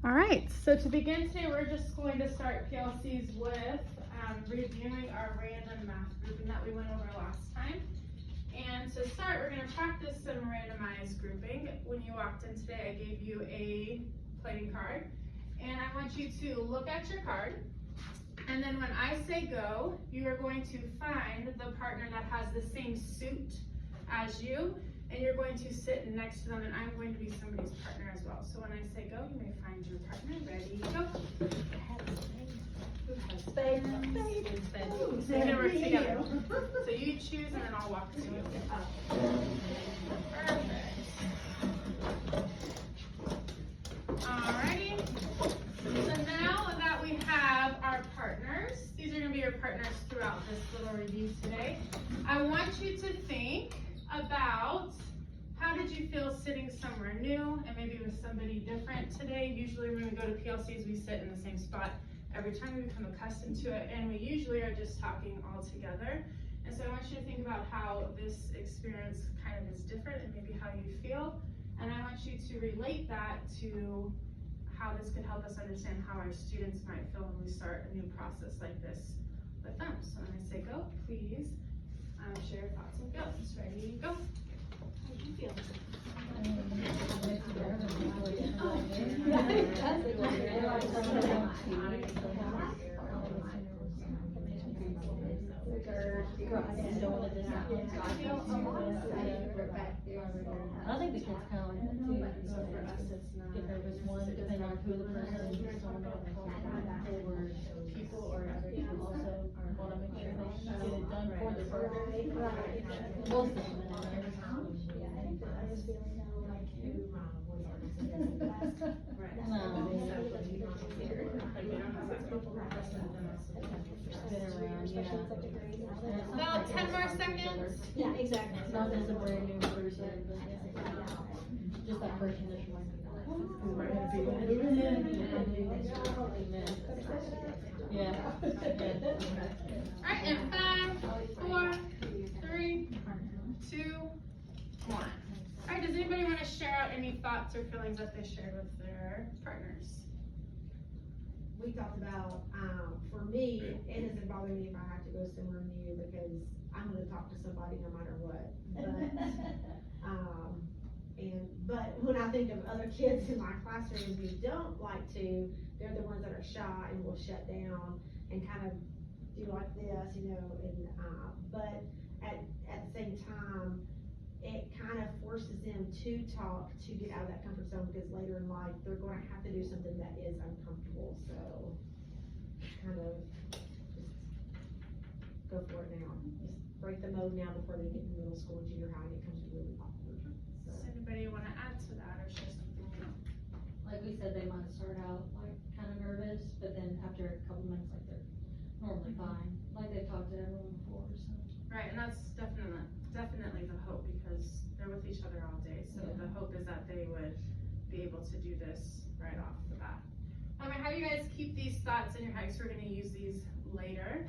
All right, so to begin today, we're just going to start PLCs with reviewing our random math grouping that we went over last time. And to start, we're going to practice some randomized grouping. When you walked in today, I gave you a playing card. And I want you to look at your card. And then when I say go, you are going to find the partner that has the same suit as you. And you're going to sit next to them, and I'm going to be somebody's partner as well. So when I say go, you may find your partner. Ready, go. Who has spades? Spades. So you're gonna work together. So you choose, and then I'll walk to you. Perfect. Alrighty. So now that we have our partners, these are gonna be your partners throughout this little review today. I want you to think about how did you feel sitting somewhere new and maybe with somebody different today. Usually when we go to PLCs, we sit in the same spot every time. We become accustomed to it, and we usually are just talking all together. And so I want you to think about how this experience kind of is different and maybe how you feel. And I want you to relate that to how this could help us understand how our students might feel when we start a new process like this with them. So when I say go, please share your thoughts and feelings. Ready, go. How do you feel? I think the kids kind of like that too. If there was one, depending on who the person is, or people or other people also want to make sure they get it done for the person. Both of them. About 10 more seconds. Yeah, exactly. It's not as a brand new person, but just that person that you might be like, yeah. Alright, and 5, 4, 3, 2, 1. Alright, does anybody want to share out any thoughts or feelings that they shared with their partners? We talked about, for me, it doesn't bother me if I have to go somewhere new because I'm gonna talk to somebody no matter what. But when I think of other kids in my classroom who don't like to, they're the ones that are shy and will shut down and kind of do like this, you know, but at the same time, it kind of forces them to talk, to get out of that comfort zone, because later in life, they're going to have to do something that is uncomfortable, so kind of just go for it now. Just break the mode now before they get in middle school and junior high and it becomes really awkward. So. Does anybody want to add to that or share something new? Like we said, they might start out like kind of nervous, but then after a couple minutes, like they're normally fine. Like they've talked to everyone before, so. Right, and that's definitely the hope, because they're with each other all day. So the hope is that they would be able to do this right off the bat. I'm gonna have you guys keep these thoughts in your heads. We're gonna use these later,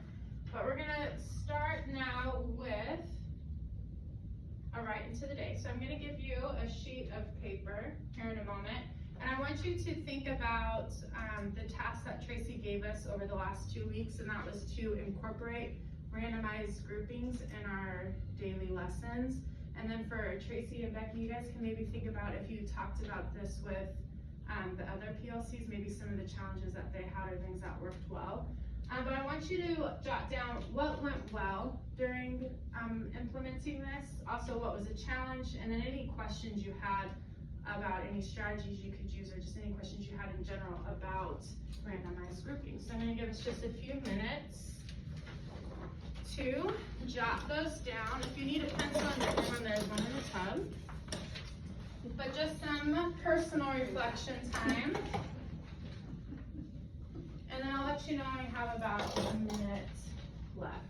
but we're gonna start now with a write into the day. So I'm gonna give you a sheet of paper here in a moment, and I want you to think about the task that Tracy gave us over the last 2 weeks, and that was to incorporate randomized groupings in our daily lessons. And then for Tracy and Becky, you guys can maybe think about if you talked about this with the other PLCs, maybe some of the challenges that they had or things that worked well. But I want you to jot down what went well during implementing this, also what was a challenge, and then any questions you had about any strategies you could use or just any questions you had in general about randomized grouping. So I'm going to give us just a few minutes to jot those down. If you need a pencil and paper, there's one in the tub. But just some personal reflection time. And then I'll let you know when we have about a minute left.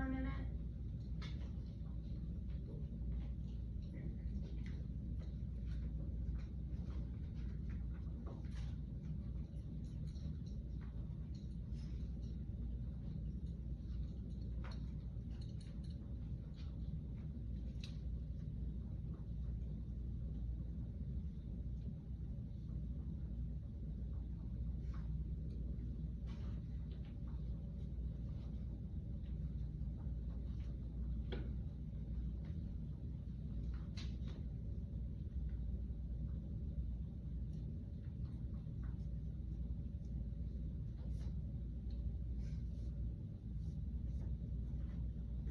a minute.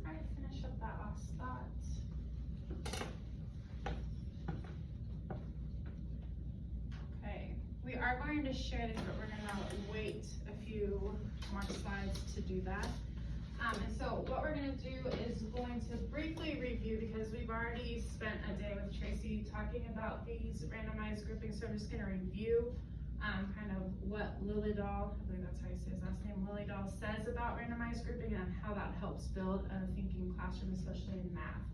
Alright, finish up that last thought. Okay, we are going to share this, but we're gonna wait a few more slides to do that. And so what we're gonna do is going to briefly review, because we've already spent a day with Tracy talking about these randomized groupings, so I'm just gonna review kind of what Lillidahl, I believe that's how you say his last name, Lillidahl says about randomized grouping and how that helps build a thinking classroom, especially in math.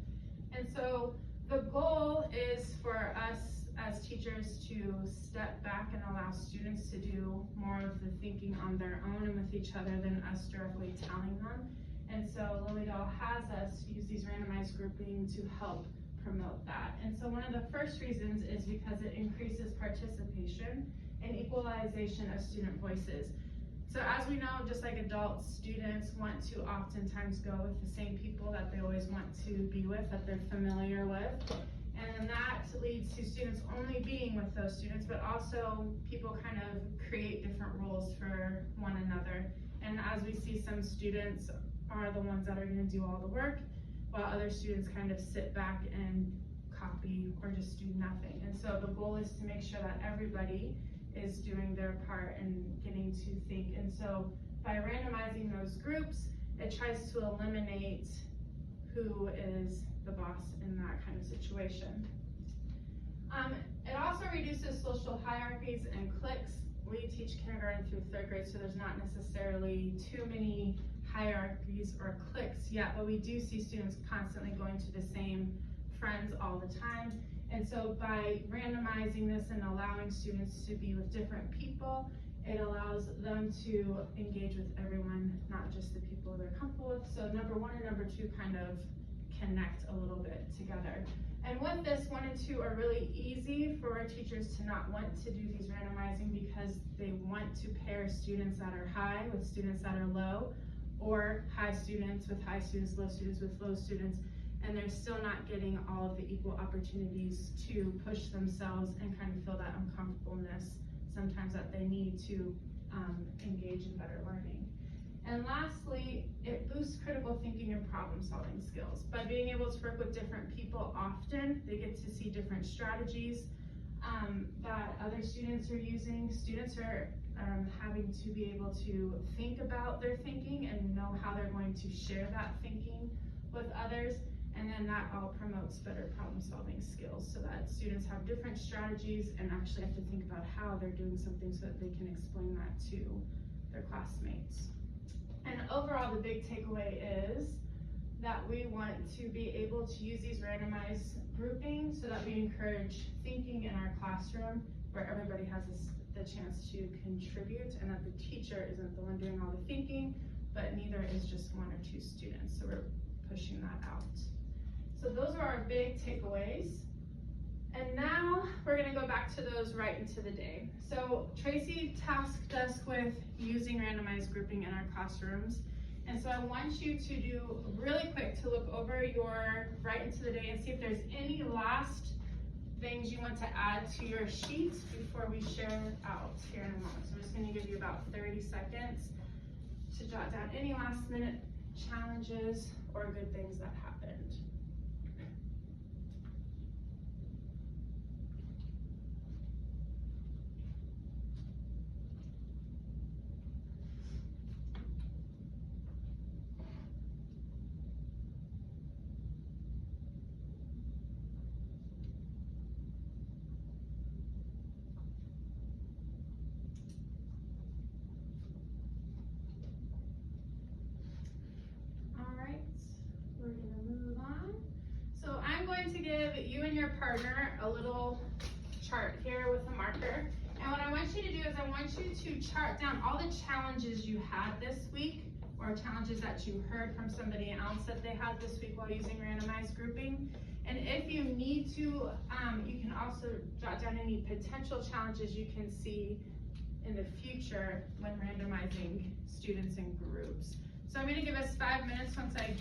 And so the goal is for us as teachers to step back and allow students to do more of the thinking on their own and with each other than us directly telling them. And so Lillidahl has us use these randomized grouping to help promote that. And so one of the first reasons is because it increases participation and equalization of student voices. So as we know, just like adults, students want to oftentimes go with the same people that they always want to be with, that they're familiar with. And that leads to students only being with those students, but also people kind of create different roles for one another. And as we see, some students are the ones that are gonna do all the work, while other students kind of sit back and copy or just do nothing. And so the goal is to make sure that everybody is doing their part and getting to think. And so by randomizing those groups, it tries to eliminate who is the boss in that kind of situation. It also reduces social hierarchies and cliques. We teach kindergarten through 3rd grade, so there's not necessarily too many hierarchies or cliques yet, but we do see students constantly going to the same friends all the time. And so by randomizing this and allowing students to be with different people, it allows them to engage with everyone, not just the people they're comfortable with. So number 1 and number 2 kind of connect a little bit together. And with this, 1 and 2 are really easy for our teachers to not want to do these randomizing, because they want to pair students that are high with students that are low, or high students with high students, low students with low students. And they're still not getting all of the equal opportunities to push themselves and kind of feel that uncomfortableness sometimes that they need to engage in better learning. And lastly, it boosts critical thinking and problem solving skills. By being able to work with different people often, they get to see different strategies that other students are using. Students are having to be able to think about their thinking and know how they're going to share that thinking with others. And then that all promotes better problem solving skills, so that students have different strategies and actually have to think about how they're doing something so that they can explain that to their classmates. And overall, the big takeaway is that we want to be able to use these randomized groupings so that we encourage thinking in our classroom, where everybody has the chance to contribute, and that the teacher isn't the one doing all the thinking, but neither is just 1 or 2 students. So we're pushing that out. So those are our big takeaways. And now we're gonna go back to those right into the day. So Tracy tasked us with using randomized grouping in our classrooms. And so I want you to do really quick to look over your right into the day and see if there's any last things you want to add to your sheets before we share out here in a moment. So I'm just gonna give you about 30 seconds to jot down any last minute challenges or good things that happened. partner a little chart here with a marker. And what I want you to do is I want you to chart down all the challenges you had this week, or challenges that you heard from somebody else that they had this week while using randomized grouping. And if you need to, you can also jot down any potential challenges you can see in the future when randomizing students in groups. So I'm gonna give us 5 minutes once I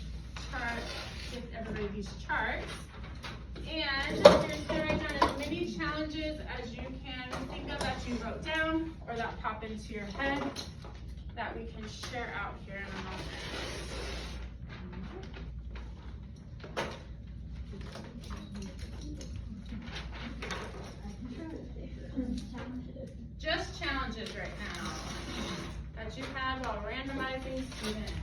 give everybody these charts. And you're just gonna write down as many challenges as you can think of that you wrote down or that pop into your head that we can share out here in a moment. Just challenges right now that you had while randomizing students.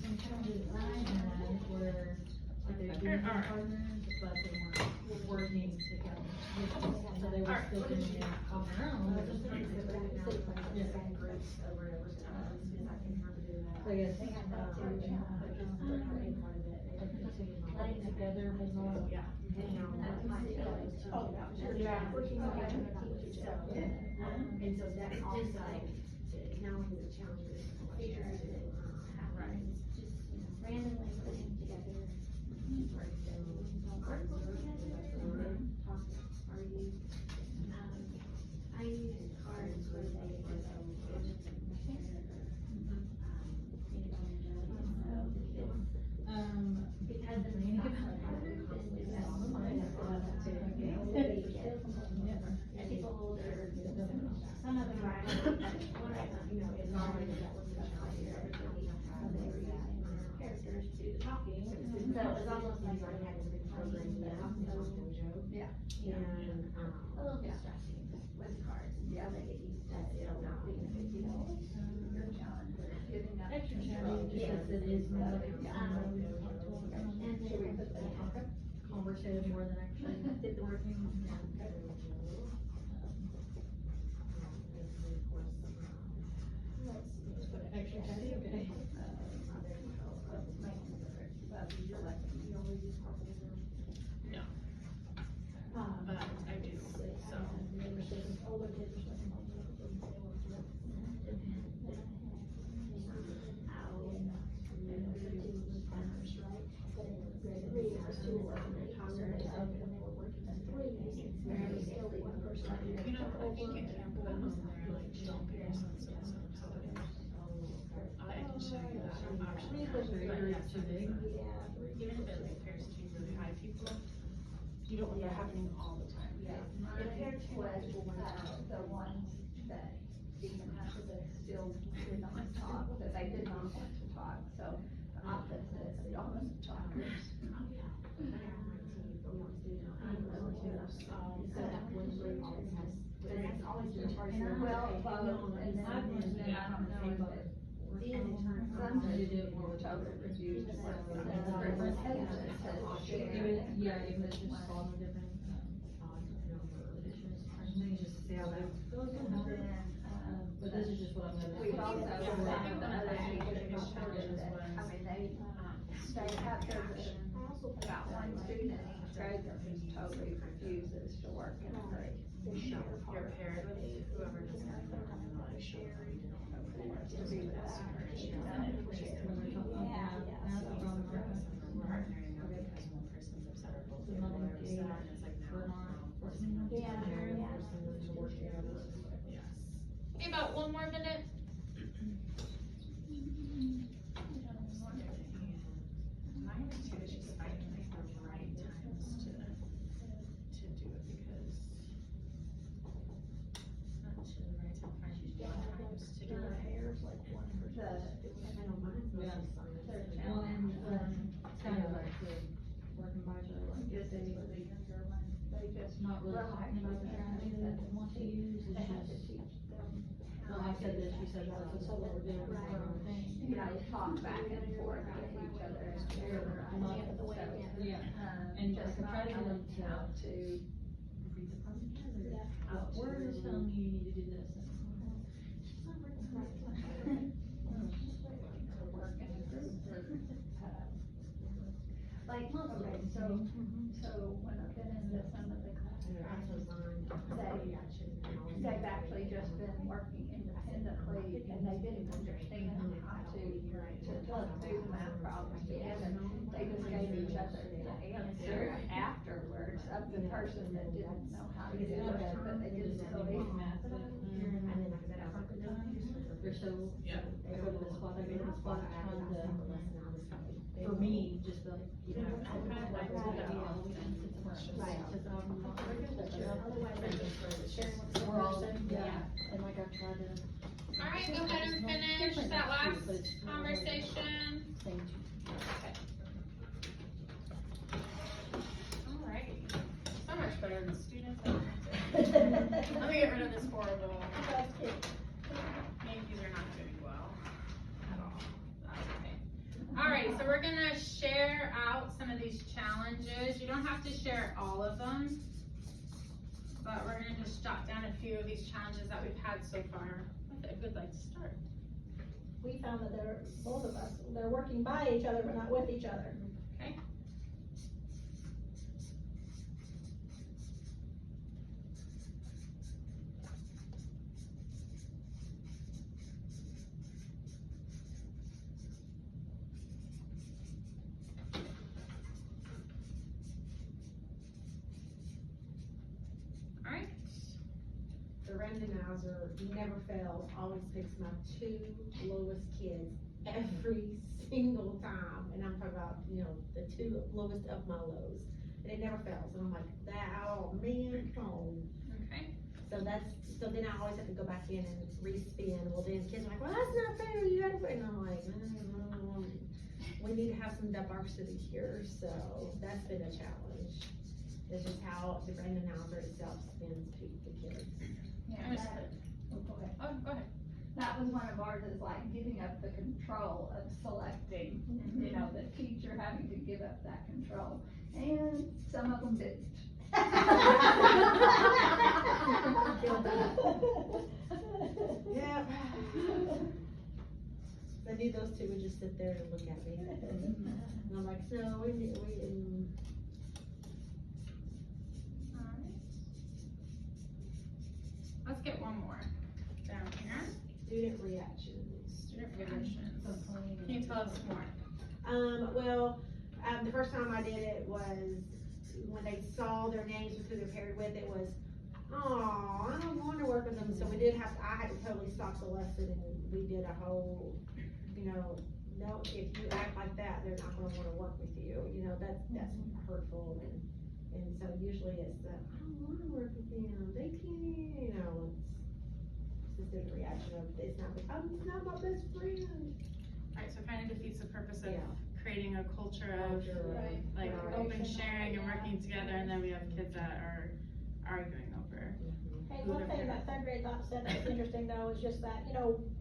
Some challenges I had were like they were doing partners, but they weren't working together. So they were still doing it on their own. So yes, playing together was all, yeah. Working together to teach each other. And so that's also, now with the challenges. Right. Randomly putting together. I use cards where they because the main people older, some of them are, you know, it's already that was characters to talking, so it was almost like I had a big program that yeah. And, a little distressing with cards, until they get used to it, it'll not be a big deal. Your challenge is giving up. Extra challenge, because it is more like, And then, conversative more than actually did the working. Extra chatty, okay. No. But I do, so. You know, I think you can put on there, like, don't pay yourself so I can show you that option. But yes, Too big. even if it like pairs to really high people, you don't want that happening all the time. Compared to the ones that even after they still did not talk, that they did not want to talk, so the opposite, the opposite talkers. Well, and then I don't know if some were totally refused to work with us, or hesitant to share. Yeah, even if it's just all the different, editions, things just to see how that goes. But this is just what I'm gonna. We've also found another educational challenge that, I mean, they have their about one student in each grade that just totally refuses to work in a group. You're paired with whoever does that. To be with us. Partnering up because one person's upset or both people are upset, and it's like now we're forcing them to Yeah. pair, forcing them to work together. Yes. Okay, about 1 more minute. My attitude is just finding like the right times to do it, because not to the right time, finding the right times to do it. Well, and, kind of like the working by each other, like, Yes, they were the younger ones, they just not really talking about the strategy that they want to use, They had to it's just, teach them. well, I said this, you said that, so what we're doing, we're our own thing. You know, talk back and forth with each other and share their ideas, so, Yeah, and just I try to get them to how to. read the problem together. What word is telling you you need to do this? It's not working right. Work in a group, so when I've been into some of the And they're also designed reaction and all that. they've actually just been working independently, and they didn't understand how to plug through the math problems together. They just gave each other the answer afterwards of the person that didn't know how to do it, but they didn't really. And then like I said, I was like, no, you just look They're so, Yeah. I go to the spot, I go to the spot, trying to, for for me, just like, you know, Okay. all we can sit somewhere. Right. Cause I'm not, Sharing with the we're all, person. yeah, and like I've tried to. Alright, go ahead and finish that last conversation. Same. Alright, so much better than students. Let me get rid of this horrible. Yankees are not doing well at all. That's okay. Alright, so we're gonna share out some of these challenges. You don't have to share all of them, but we're gonna just jot down a few of these challenges that we've had so far. What's a good like to start? We found that both of us, they're working by each other, but not with each other. Okay. Alright. The randomizer never fails, always picks my two lowest kids every single time. And I'm talking about, you know, the two lowest of my lows. And it never fails. And I'm like, oh man, come on. Okay. So then I always have to go back in and re-spin. Well, then kids are like, well, that's not fair, you gotta put, and I'm like, no, we need to have some diversity here, so that's been a challenge. It's just how the randomizer itself spins the kids. Yeah, I was- that, go ahead. Oh, go ahead. That was one of ours, is like giving up the control of selecting, you know, the teacher having to give up that control, and some of them didn't. Yeah. I knew those two would just sit there and look at me. And I'm like, no, we. Alright. Let's get one more down here. Student reactions. Student reactions. Can you tell us more? The first time I did it was when they saw their names with who they're paired with, it was, oh, I don't want to work with them. So I had to totally stop the lesson and we did a whole, no, if you act like that, they're not gonna wanna work with you. That's hurtful and so usually it's the, I don't wanna work with them, they can't, it's just a reaction of, it's not my best friend. Alright, so it kind of defeats the purpose of Yeah. creating a culture of Right. like Right. open sharing and working together, and then we have kids that are arguing over. Hey, one thing that third grade thought said that was interesting though, is just that,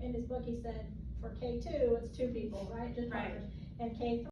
in his book, he said, for K2, it's two people, right, just Right. partners. And K3,